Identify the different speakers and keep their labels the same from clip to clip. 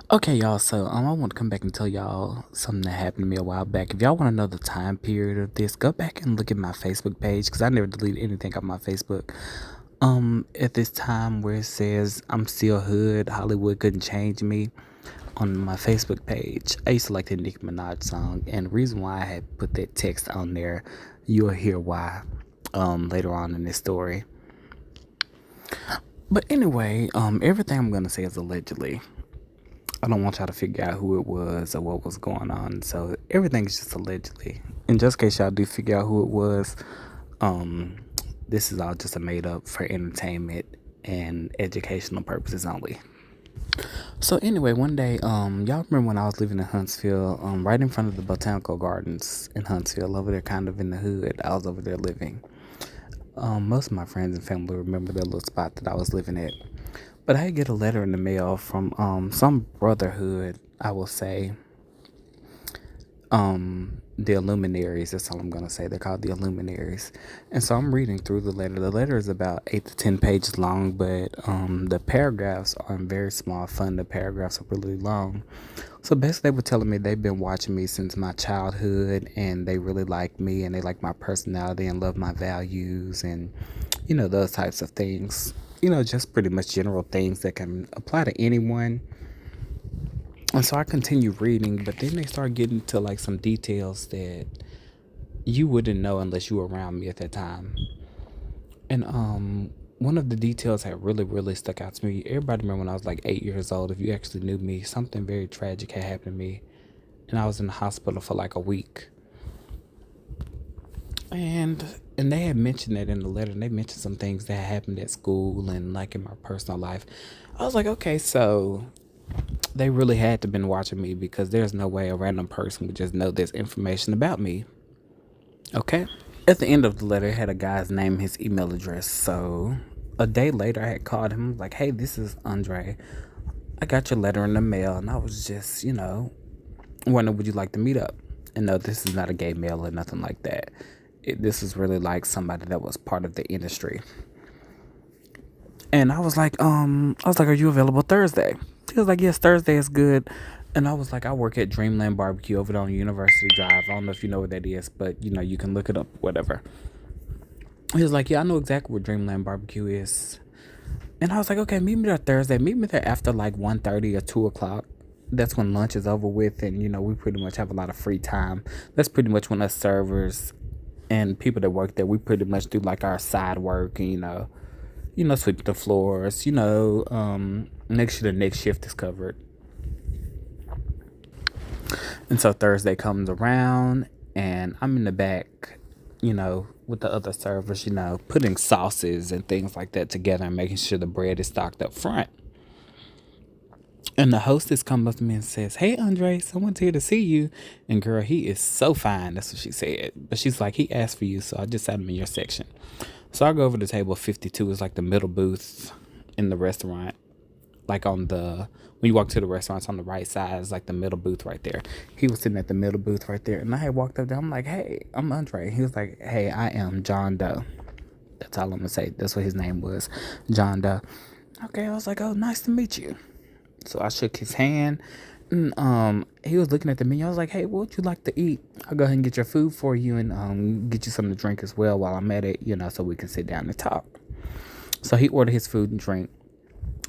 Speaker 1: Okay, y'all. So, I want to come back and tell y'all something that happened to me a while back. If y'all want to know the time period of this, go back and look at my Facebook page because I never deleted anything on my Facebook. At this time where it says I'm still hood, Hollywood couldn't change me. On my Facebook page, I used to like the Nicki Minaj song, and the reason why I had put that text on there, you'll hear why later on in this story. But anyway, everything I'm gonna say is allegedly. I don't want y'all to figure out who it was or what was going on. So everything's just allegedly. And just in case y'all do figure out who it was, um, this is all just a made up for entertainment and educational purposes only. So anyway, one day, y'all remember when I was living in Huntsville, right in front of the botanical gardens in Huntsville, over there, kind of in the hood. I was over there living. Most of my friends and family remember that little spot that I was living at. But I get a letter in the mail from some brotherhood, I will say, the Illuminaries. That's all I'm gonna say. They're called the Illuminaries. And so I'm reading through the letter. The letter is about 8 to 10 pages long, but the paragraphs are very small fun. The paragraphs are really long. So basically, they were telling me they've been watching me since my childhood, and they really like me, and they like my personality and love my values, and those types of things. Just pretty much general things that can apply to anyone. And so I continue reading, but then they start getting to like some details that you wouldn't know unless you were around me at that time. And one of the details that really, really stuck out to me. Everybody remember when I was like 8 years old, if you actually knew me, something very tragic had happened to me. And I was in the hospital for like a week. And they had mentioned that in the letter, and they mentioned some things that happened at school and like in my personal life. I was like, okay, so they really had to been watching me because there's no way a random person would just know this information about me. Okay. At the end of the letter, it had a guy's name, his email address. So a day later, I had called him like, "Hey, this is Andre. I got your letter in the mail, and I was just, wondering, would you like to meet up?" And no, this is not a gay mail or nothing like that. This is really like somebody that was part of the industry. And I was like, "Are you available Thursday?" He was like, "Yes, Thursday is good." And I was like, "I work at Dreamland Barbecue over there on University Drive. I don't know if you know what that is, but you can look it up, whatever." He was like, "Yeah, I know exactly where Dreamland Barbecue is." And I was like, "Okay, meet me there Thursday. Meet me there after like 1:30 or 2 o'clock. That's when lunch is over with, and we pretty much have a lot of free time. That's pretty much when us servers and people that work there, we pretty much do like our side work and sweep the floors, make sure the next shift is covered." And so Thursday comes around, and I'm in the back, with the other servers, putting sauces and things like that together and making sure the bread is stocked up front. And the hostess comes up to me and says, "Hey, Andre, someone's here to see you." And girl, he is so fine. That's what she said. But she's like, "He asked for you, so I just sat him in your section." So I go over to table 52. It's like the middle booth in the restaurant. Like when you walk to the restaurant, it's on the right side. It's like the middle booth right there. He was sitting at the middle booth right there. And I had walked up there. I'm like, "Hey, I'm Andre." He was like, "Hey, I am John Doe." That's all I'm going to say. That's what his name was, John Doe. Okay, I was like, "Oh, nice to meet you." So I shook his hand. And, he was looking at the menu. I was like, "Hey, what would you like to eat? I'll go ahead and get your food for you and get you something to drink as well while I'm at it, so we can sit down and talk." So he ordered his food and drink.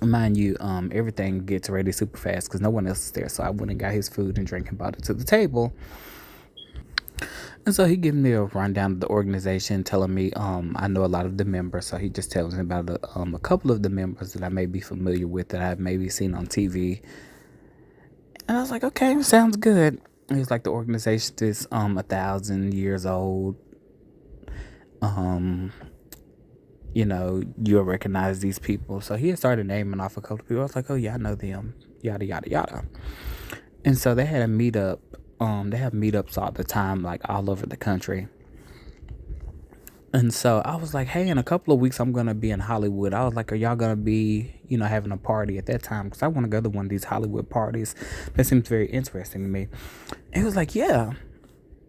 Speaker 1: Mind you, everything gets ready super fast because no one else is there. So I went and got his food and drink and brought it to the table. And so he gave me a rundown of the organization, telling me I know a lot of the members. So he just tells me about a couple of the members that I may be familiar with that I've maybe seen on TV. And I was like, "Okay, sounds good." He was like, "The organization is 1,000 years old. Um, you'll recognize these people." So he had started naming off a couple of people. I was like, "Oh yeah, I know them." Yada yada yada. And so they had a meetup. They have meetups all the time, like all over the country. And so I was like, "Hey, in a couple of weeks, I'm gonna be in Hollywood." I was like, "Are y'all gonna be, having a party at that time? Because I want to go to one of these Hollywood parties. That seems very interesting to me." And he was like, "Yeah."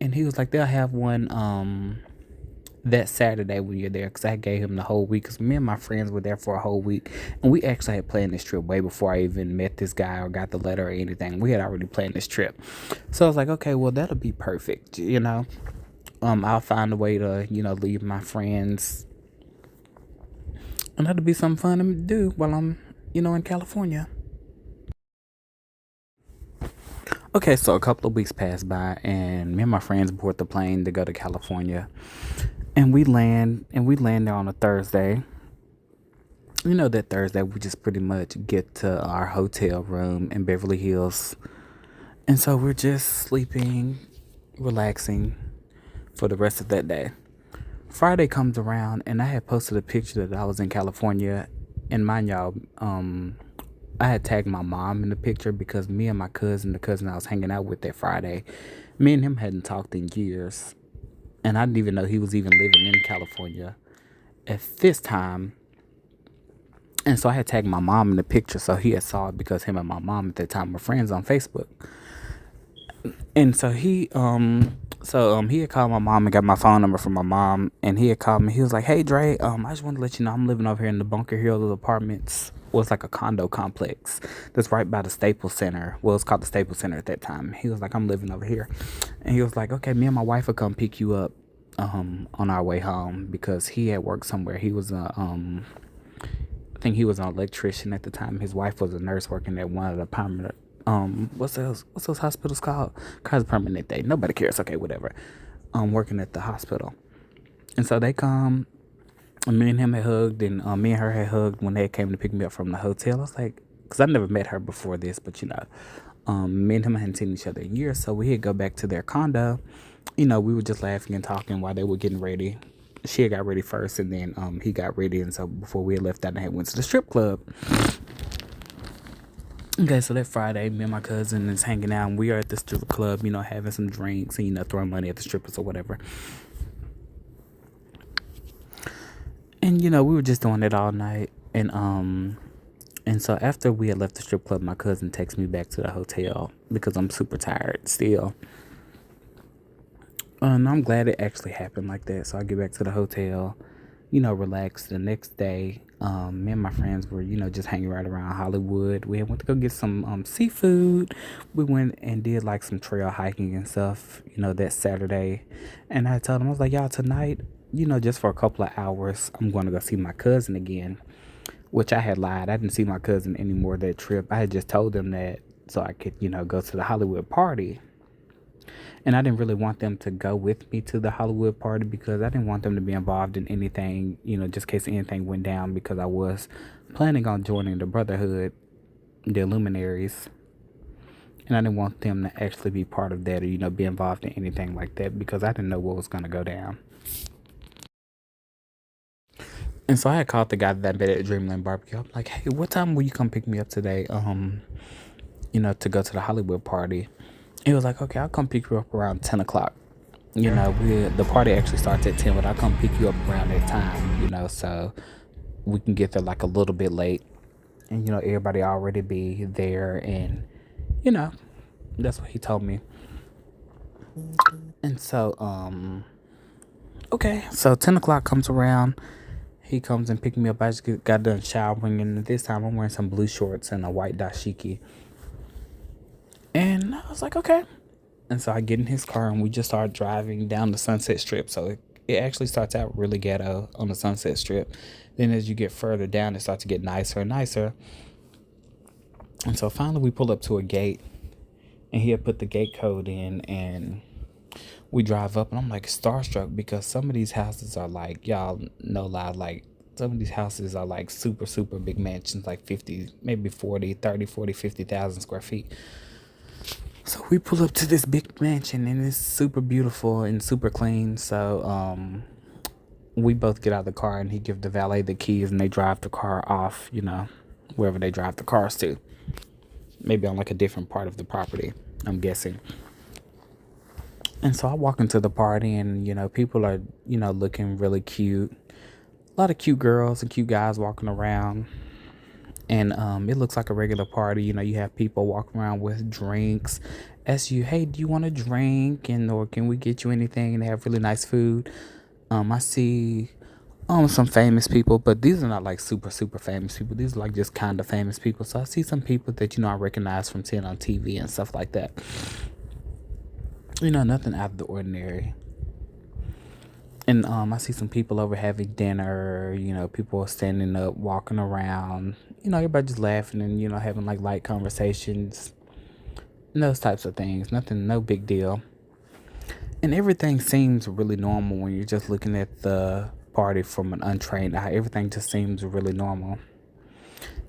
Speaker 1: And he was like, "They'll have one that Saturday when you're there, because I gave him the whole week. Because me and my friends were there for a whole week, and we actually had planned this trip way before I even met this guy or got the letter or anything. We had already planned this trip, so I was like, okay, well that'll be perfect, I'll find a way to leave my friends, and that'll be something fun to do while I'm in California. Okay, so a couple of weeks passed by, and me and my friends board the plane to go to California, and we land there on a Thursday. That Thursday we just pretty much get to our hotel room in Beverly Hills, and so we're just sleeping, relaxing for the rest of that day. Friday comes around, and I had posted a picture that I was in California, and mind y'all, I had tagged my mom in the picture because me and my cousin, the cousin I was hanging out with that Friday, me and him hadn't talked in years, and I didn't even know he was even living in California at this time. And so I had tagged my mom in the picture, so he had saw it because him and my mom at that time were friends on Facebook. And he had called my mom and got my phone number from my mom, and he had called me. He was like, "Hey Dre, I just want to let you know I'm living over here in the Bunker Hill Apartments. Well, it's like a condo complex that's right by the Staples Center. Well, it's called the Staples Center at that time." He was like, "I'm living over here," and he was like, "Okay, me and my wife will come pick you up on our way home," because he had worked somewhere. He was I think he was an electrician at the time. His wife was a nurse working at one of the permanent what's those hospitals called? Kaiser Permanente. Nobody cares. Okay, whatever. Working at the hospital. And so they come, and me and him had hugged, and me and her had hugged when they came to pick me up from the hotel. I was like, because I never met her before this, but me and him hadn't seen each other in years, so we had go back to their condo. We were just laughing and talking while they were getting ready. She had got ready first, and then he got ready, and so before we had left out, I had went to the strip club. Okay, so that Friday, me and my cousin is hanging out, and we are at the strip club, having some drinks and throwing money at the strippers or whatever. And we were just doing it all night, and so after we had left the strip club, my cousin texted me back to the hotel because I'm super tired still. And I'm glad it actually happened like that. So I get back to the hotel, relax. The next day, me and my friends were, just hanging right around Hollywood. We went to go get some seafood. We went and did like some trail hiking and stuff, that Saturday. And I told them, I was like, y'all, tonight, just for a couple of hours, I'm going to go see my cousin again, which I had lied. I didn't see my cousin anymore that trip. I had just told them that so I could, go to the Hollywood party. And I didn't really want them to go with me to the Hollywood party because I didn't want them to be involved in anything, just in case anything went down, because I was planning on joining the Brotherhood, the Illuminaries. And I didn't want them to actually be part of that or, be involved in anything like that because I didn't know what was going to go down. And so I had called the guy that I met at Dreamland Barbecue. I'm like, hey, what time will you come pick me up today? To go to the Hollywood party. He was like, okay, I'll come pick you up around 10 o'clock. The party actually starts at 10, but I'll come pick you up around that time, so we can get there like a little bit late. And, everybody already be there. And, you know, that's what he told me. And so, okay, so 10 o'clock comes around. He comes and picked me up. I just got done showering, and this time I'm wearing some blue shorts and a white dashiki. And I was like, okay. And so I get in his car, and we just start driving down the Sunset Strip. So it actually starts out really ghetto on the Sunset Strip. Then as you get further down, it starts to get nicer and nicer. And so finally we pull up to a gate, and he had put the gate code in, and we drive up, and I'm like starstruck because some of these houses are like, y'all no lie, like some of these houses are like super, super big mansions, like 50, maybe 40, 30, 40, 50,000 square feet. So we pull up to this big mansion, and it's super beautiful and super clean. So we both get out of the car, and he gives the valet the keys, and they drive the car off, wherever they drive the cars to. Maybe on like a different part of the property, I'm guessing. And so I walk into the party, and people are looking really cute. A lot of cute girls and cute guys walking around. And it looks like a regular party. You have people walking around with drinks. Ask you, hey, do you want a drink? Or can we get you anything? And they have really nice food. I see some famous people, but these are not like super super famous people. These are like just kind of famous people. So I see some people that I recognize from seeing on TV and stuff like that. Nothing out of the ordinary. And I see some people over having dinner. People are standing up, walking around. Everybody just laughing and having like light conversations, and those types of things. Nothing, no big deal. And everything seems really normal when you're just looking at the party from an untrained eye. Everything just seems really normal.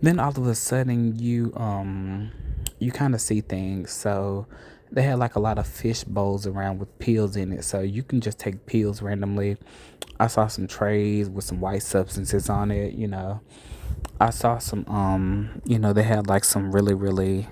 Speaker 1: Then all of a sudden you kind of see things. So they had like a lot of fish bowls around with pills in it. So you can just take pills randomly. I saw some trays with some white substances on it. I saw some they had like some really, really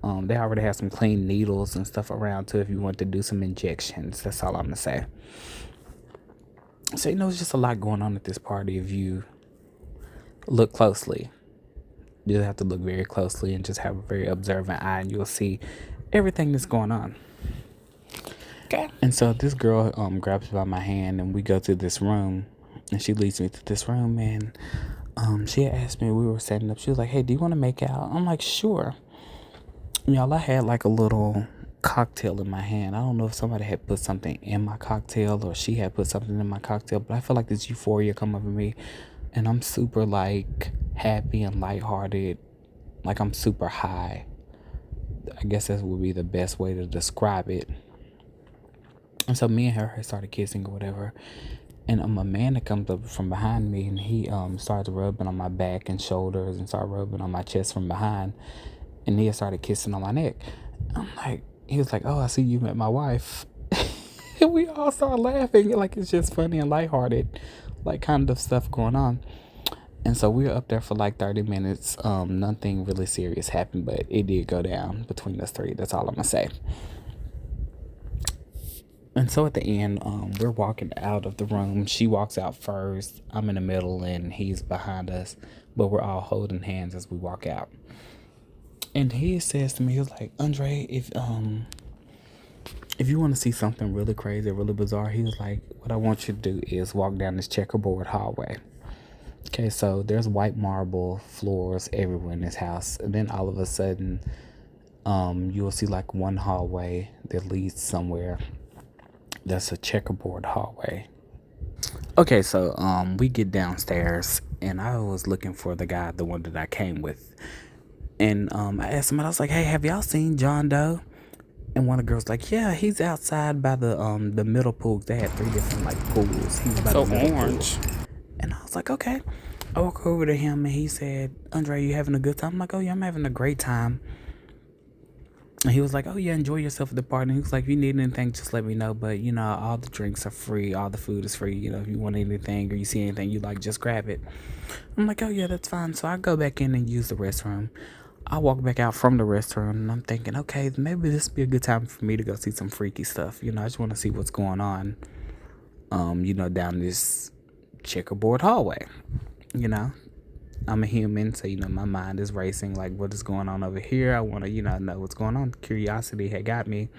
Speaker 1: they already had some clean needles and stuff around too if you want to do some injections. That's all I'm gonna say. So it's just a lot going on at this party if you look closely. You just have to look very closely and just have a very observant eye, and you'll see everything that's going on.
Speaker 2: Okay.
Speaker 1: And so this girl grabs by my hand, and we go to this room, and she leads me to this room, and she had asked me, we were setting up, she was like, hey, do you want to make out? I'm like, sure. Y'all, I had like a little cocktail in my hand. I don't know if somebody had put something in my cocktail or she had put something in my cocktail, but I feel like this euphoria come over me, and I'm super like happy and lighthearted, like I'm super high. I guess that would be the best way to describe it. And so me and her started kissing or whatever. And a man that comes up from behind me, and he starts rubbing on my back and shoulders and started rubbing on my chest from behind. And he started kissing on my neck. I'm like, he was like, oh, I see you met my wife. And we all started laughing. Like, it's just funny and lighthearted, like kind of stuff going on. And so we were up there for like 30 minutes. Nothing really serious happened, but it did go down between us three. That's all I'm going to say. And so at the end, we're walking out of the room. She walks out first. I'm in the middle and he's behind us. But we're all holding hands as we walk out. And he says to me, he was like, Andre, if you want to see something really crazy, really bizarre, he was like, what I want you to do is walk down this checkerboard hallway. Okay, so there's white marble floors everywhere in this house. And then all of a sudden, you will see like one hallway that leads somewhere. That's a checkerboard hallway. Okay, so we get downstairs, and I was looking for the one that I came with. And I asked somebody, I was like, hey, have y'all seen John Doe? And one of the girls like, yeah, he's outside by the middle pool. They had 3 different like pools. He was by
Speaker 2: So
Speaker 1: the middle
Speaker 2: orange.
Speaker 1: pool. And I was like, okay. I walk over to him and he said, Andre, you having a good time? I'm like, oh yeah, I'm having a great time. And he was like, oh yeah, enjoy yourself at the party. And he was like, if you need anything, just let me know. But all the drinks are free, all the food is free. If you want anything or you see anything you like, just grab it. I'm like, oh yeah, that's fine. So I go back in and use the restroom. I walk back out from the restroom and I'm thinking, okay, maybe this would be a good time for me to go see some freaky stuff. I just want to see what's going on, down this checkerboard hallway. I'm a human, so my mind is racing. Like, what is going on over here? I want to, know what's going on. Curiosity had got me,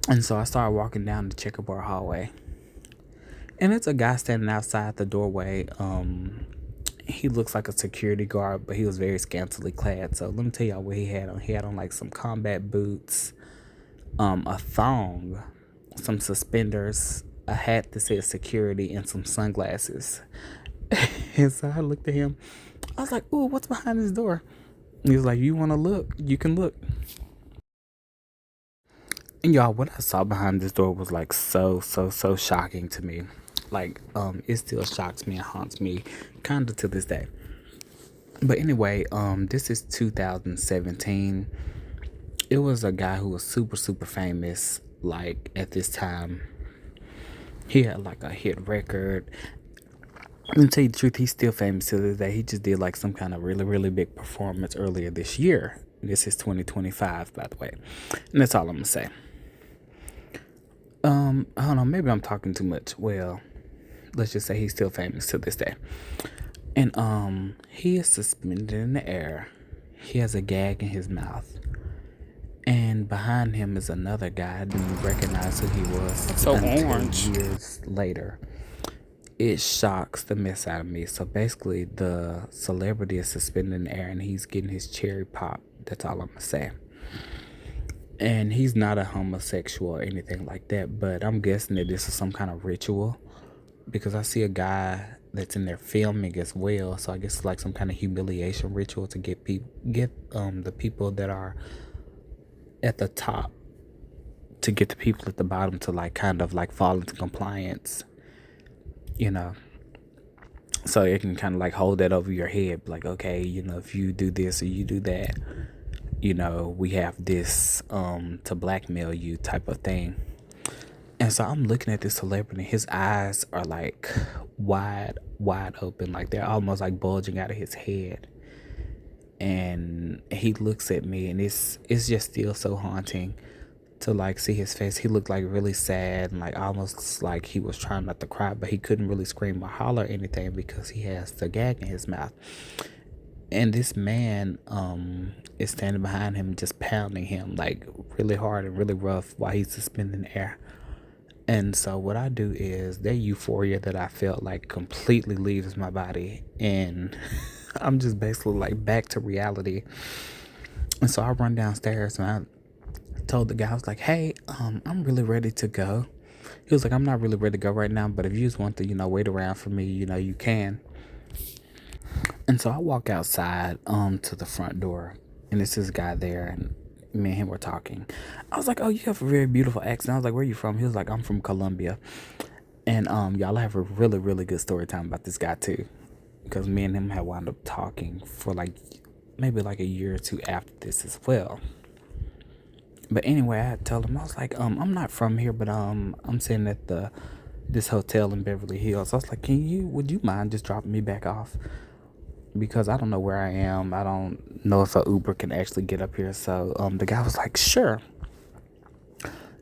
Speaker 1: and so I started walking down the checkerboard hallway, and it's a guy standing outside the doorway. He looks like a security guard, but he was very scantily clad. So let me tell y'all what he had on. He had on like some combat boots, a thong, some suspenders, a hat that said security, and some sunglasses. And so I looked at him. I was like, ooh, what's behind this door? He was like, you want to look? You can look. And y'all, what I saw behind this door was like so shocking to me. Like, it still shocks me and haunts me kind of to this day. But anyway, this is 2017. It was a guy who was super famous, like, at this time. He had like a hit record. And to tell you the truth, he's still famous to this day. He just did like some kind of really big performance earlier this year. This is 2025, by the way. And that's all I'm gonna say. I don't know, maybe I'm talking too much. Well, let's just say he's still famous to this day. And he is suspended in the air. He has a gag in his mouth. And behind him is another guy. I didn't recognize who he was
Speaker 2: So
Speaker 1: until
Speaker 2: orange.
Speaker 1: years later. It shocks the mess out of me. So basically, the celebrity is suspended in the air and he's getting his cherry pop. That's all I'm going to say. And he's not a homosexual or anything like that, but I'm guessing that this is some kind of ritual because I see a guy that's in there filming as well. So I guess it's like some kind of humiliation ritual to get the people that are at the top to get the people at the bottom to like kind of like fall into compliance, you know. So it can kind of like hold that over your head, like, okay, if you do this or you do that, we have this to blackmail you type of thing. And so I'm looking at this celebrity, his eyes are like wide open, like they're almost like bulging out of his head. And he looks at me and it's just still so haunting to like see his face. He looked like really sad and like almost like he was trying not to cry, but he couldn't really scream or holler or anything because he has the gag in his mouth. And this man is standing behind him just pounding him like really hard and really rough while he's suspended in the air. And so what I do is that euphoria that I felt like completely leaves my body and I'm just basically like back to reality. And so I run downstairs and I told the guy, I was like, hey, I'm really ready to go. He was like, I'm not really ready to go right now, but if you just want to, wait around for me, you can. And so I walk outside to the front door and it's this guy there and me and him were talking. I was like, oh, you have a very beautiful accent. I was like, where are you from? He was like, I'm from Colombia. And y'all, I have a really, really good story time about this guy too. Because me and him had wound up talking for like maybe like a year or two after this as well. But anyway, I told him, I was like, I'm not from here, but I'm sitting at this hotel in Beverly Hills. I was like, would you mind just dropping me back off? Because I don't know where I am. I don't know if a Uber can actually get up here. So the guy was like, sure.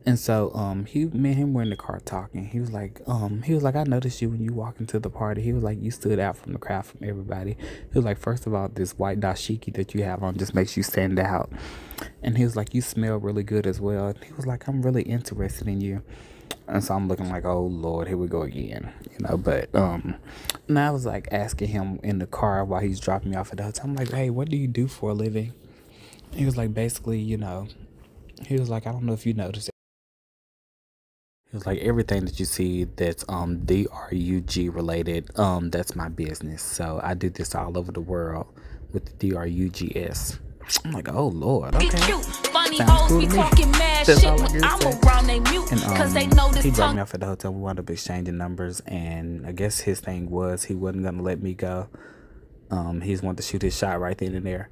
Speaker 1: And so me and him were in the car talking. He was like, I noticed you when you walked into the party. He was like, you stood out from the crowd, from everybody. He was like, first of all, this white dashiki that you have on just makes you stand out. And he was like, you smell really good as well. And he was like, I'm really interested in you. And so I'm looking like, oh Lord, here we go again, But and I was like asking him in the car while he's dropping me off at the hotel. I'm like, hey, what do you do for a living? He was like, basically, he was like, I don't know if you noticed it. He was like, everything that you see that's DRUG related, that's my business. So I do this all over the world with the DRUGS. I'm like, oh Lord, okay. Sounds cool to me. That's all I can say. And he dropped me off at the hotel. We wound up exchanging numbers, and I guess his thing was he wasn't gonna let me go. He just wanted to shoot his shot right then and there.